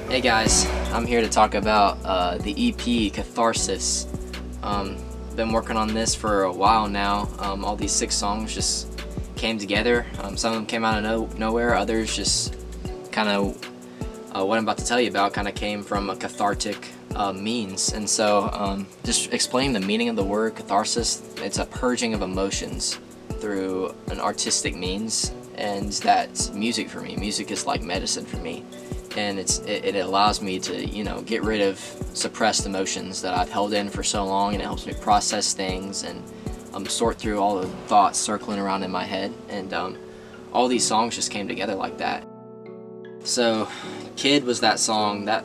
Hey guys, I'm here to talk about the EP Catharsis. Been working on this for a while now. All these 6 songs just came together. Some of them came out of nowhere, others just kind of what I'm about to tell you about kind of came from a cathartic means. And so just explain the meaning of the word catharsis. It's a purging of emotions through an artistic means, and that's music for me. Music is like medicine for me. And it allows me to, get rid of suppressed emotions that I've held in for so long, and it helps me process things and sort through all the thoughts circling around in my head. And all these songs just came together like that. So, Kid was that song that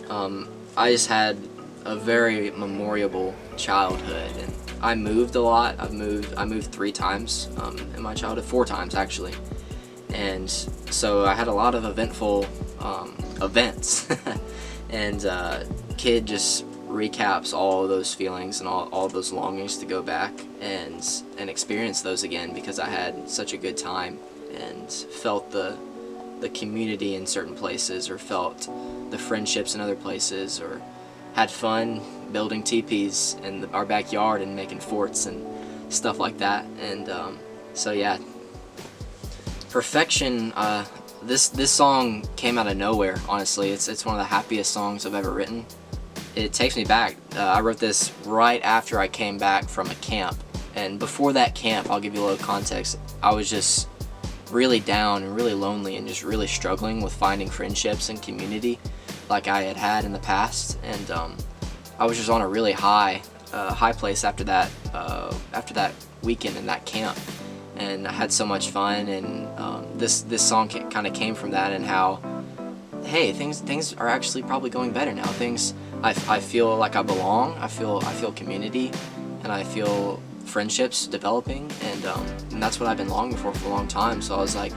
I just had a very memorable childhood, and I moved a lot. I moved 3 times in my childhood, 4 times actually. And so I had a lot of eventful events. And Kid just recaps all of those feelings and all those longings to go back and experience those again, because I had such a good time and felt the community in certain places, or felt the friendships in other places, or had fun building teepees in our backyard and making forts and stuff like that. And so yeah, Perfection, this song came out of nowhere, honestly. It's one of the happiest songs I've ever written. It takes me back. I wrote this right after I came back from a camp. And before that camp, I'll give you a little context, I was just really down and really lonely and just really struggling with finding friendships and community like I had in the past. And I was just on a really high place after that weekend in that camp. And I had so much fun, and this song kind of came from that, and how, hey, things are actually probably going better now. I feel like I belong. I feel community, and I feel friendships developing, and that's what I've been longing for a long time. So I was like,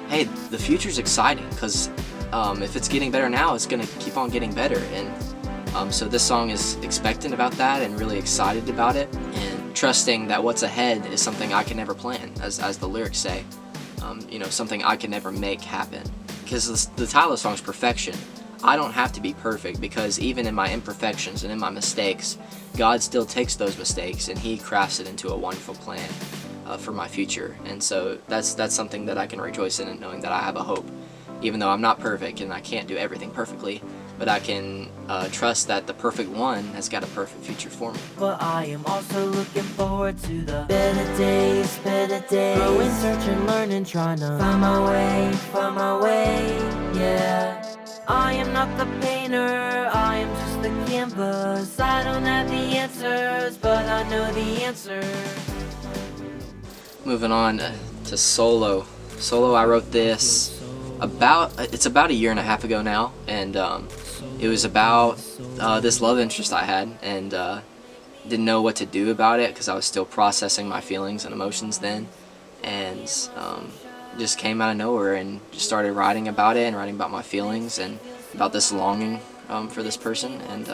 hey, the future's exciting, because if it's getting better now, it's gonna keep on getting better. And so this song is expectant about that and really excited about it, and trusting that what's ahead is something I can never plan, as the lyrics say. Something I can never make happen. Because the title of the song is Perfection. I don't have to be perfect, because even in my imperfections and in my mistakes, God still takes those mistakes and He crafts it into a wonderful plan for my future. And so that's something that I can rejoice in, knowing that I have a hope. Even though I'm not perfect and I can't do everything perfectly, but I can trust that the perfect one has got a perfect future for me. But I am also looking forward to the better days. Growing, searching, learning, trying to find my way, yeah. I am not the painter, I am just the canvas. I don't have the answers, but I know the answer. Moving on to Solo. Solo, I wrote this about a year and a half ago now, and it was about this love interest I had, and didn't know what to do about it, because I was still processing my feelings and emotions then, and just came out of nowhere and just started writing about it, and writing about my feelings and about this longing for this person. And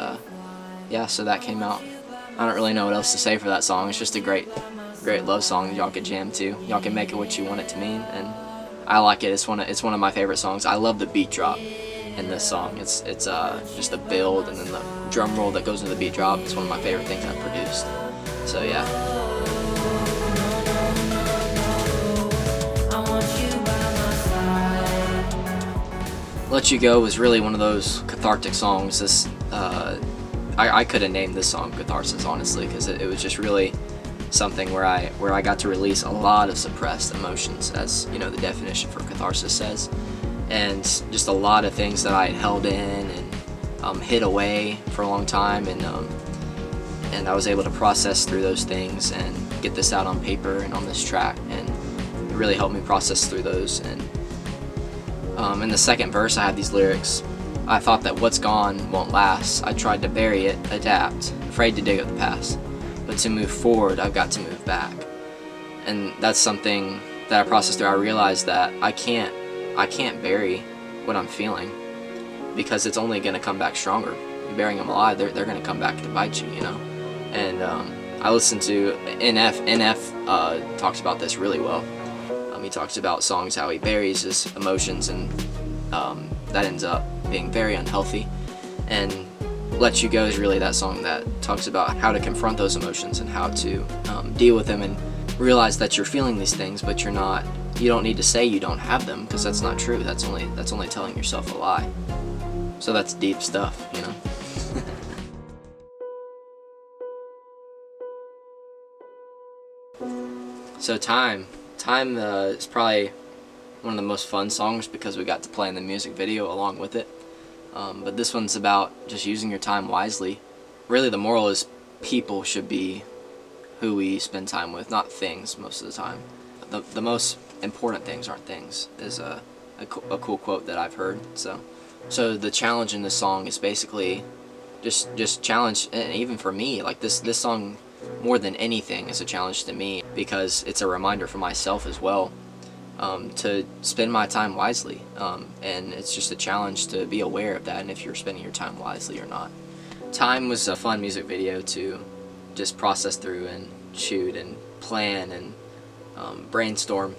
yeah, so that came out. I don't really know what else to say for that song. It's just a great love song that y'all can jam to. Y'all can make it what you want it to mean, and I like it. It's one of my favorite songs. I love the beat drop in this song. It's just the build, and then the drum roll that goes into the beat drop. It's one of my favorite things I've produced. So yeah. Let You Go was really one of those cathartic songs. I could have named this song Catharsis, honestly, because it was just really something where I got to release a lot of suppressed emotions, as the definition for catharsis says, and just a lot of things that I had held in and hid away for a long time, and I was able to process through those things and get this out on paper and on this track, and it really helped me process through those. And in the second verse, I had these lyrics. I thought that what's gone won't last. I tried to bury it, adapt, afraid to dig up the past. But to move forward, I've got to move back. And that's something that I processed through. I realized that I can't bury what I'm feeling, because it's only going to come back stronger. You're burying them alive, they're going to come back to bite you, And I listened to NF talks about this really well. He talks about songs, how he buries his emotions and that ends up being very unhealthy. And Let You Go is really that song that talks about how to confront those emotions and how to deal with them and realize that you're feeling these things, but you don't need to say you don't have them, because that's not true. That's only telling yourself a lie. So that's deep stuff, you know. So Time is probably one of the most fun songs because we got to play in the music video along with it. But this one's about just using your time wisely. Really, the moral is people should be who we spend time with, not things most of the time. The most important things aren't things, is a cool quote that I've heard. So the challenge in this song is basically just challenge, and even for me, like this song more than anything is a challenge to me because it's a reminder for myself as well. To spend my time wisely, and it's just a challenge to be aware of that and if you're spending your time wisely or not. Time was a fun music video to just process through and shoot and plan and brainstorm.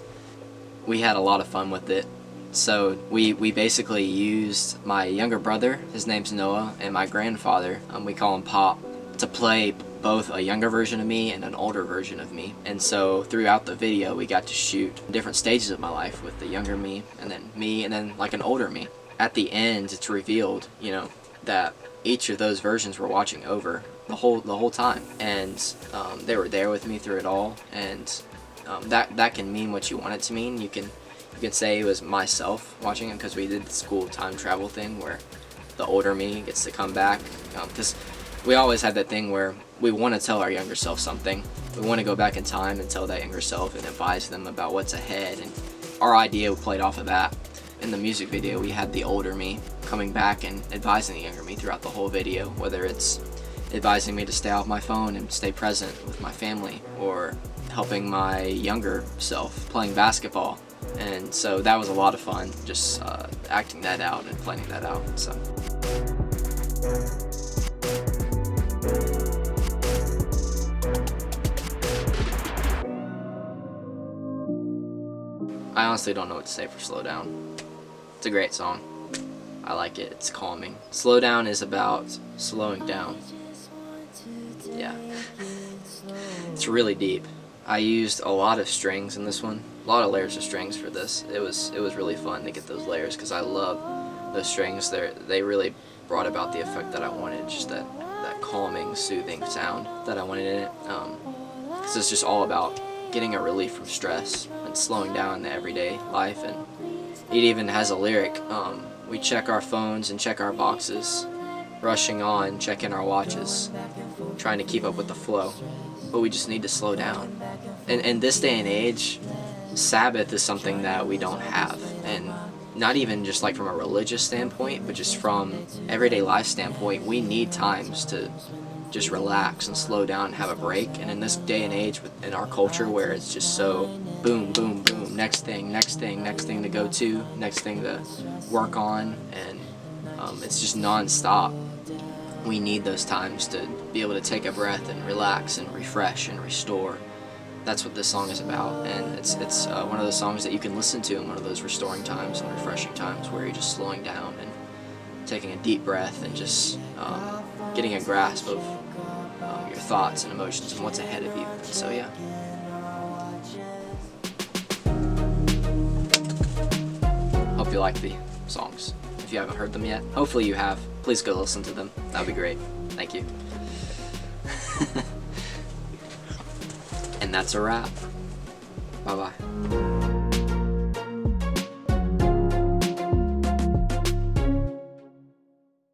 We had a lot of fun with it. So we basically used my younger brother, his name's Noah, and my grandfather, we call him Pop, to play both a younger version of me and an older version of me. And so throughout the video we got to shoot different stages of my life with the younger me and then like an older me. At the end it's revealed, you know, that each of those versions were watching over the whole time, and they were there with me through it all. And that can mean what you want it to mean. You can say it was myself watching it because we did this cool time travel thing where the older me gets to come back, because we always had that thing where we want to tell our younger self something. We want to go back in time and tell that younger self and advise them about what's ahead, and our idea played off of that. In the music video we had the older me coming back and advising the younger me throughout the whole video, whether it's advising me to stay off my phone and stay present with my family, or helping my younger self playing basketball. And so that was a lot of fun, just acting that out and planning that out. So I honestly don't know what to say for Slow Down. It's a great song. I like it. It's calming. Slow Down is about slowing down. Yeah. It's really deep. I used a lot of strings in this one. A lot of layers of strings for this. It was really fun to get those layers because I love those strings. They really brought about the effect that I wanted, just that calming, soothing sound that I wanted in it. Because it's just all about getting a relief from stress and slowing down in the everyday life. And it even has a lyric, we check our phones and check our boxes, rushing on, checking our watches, trying to keep up with the flow, but we just need to slow down. And in this day and age, Sabbath is something that we don't have, and not even just like from a religious standpoint, but just from everyday life standpoint, we need times to just relax and slow down and have a break. And in this day and age, in our culture where it's just so boom, boom, boom, next thing to go to, next thing to work on, and it's just non-stop. We need those times to be able to take a breath and relax and refresh and restore. That's what this song is about, and it's one of those songs that you can listen to in one of those restoring times and refreshing times where you're just slowing down and taking a deep breath and just getting a grasp of your thoughts and emotions and what's ahead of you. And so yeah. Hope you like the songs. If you haven't heard them yet, hopefully you have. Please go listen to them. That'd be great. Thank you. And that's a wrap. Bye-bye.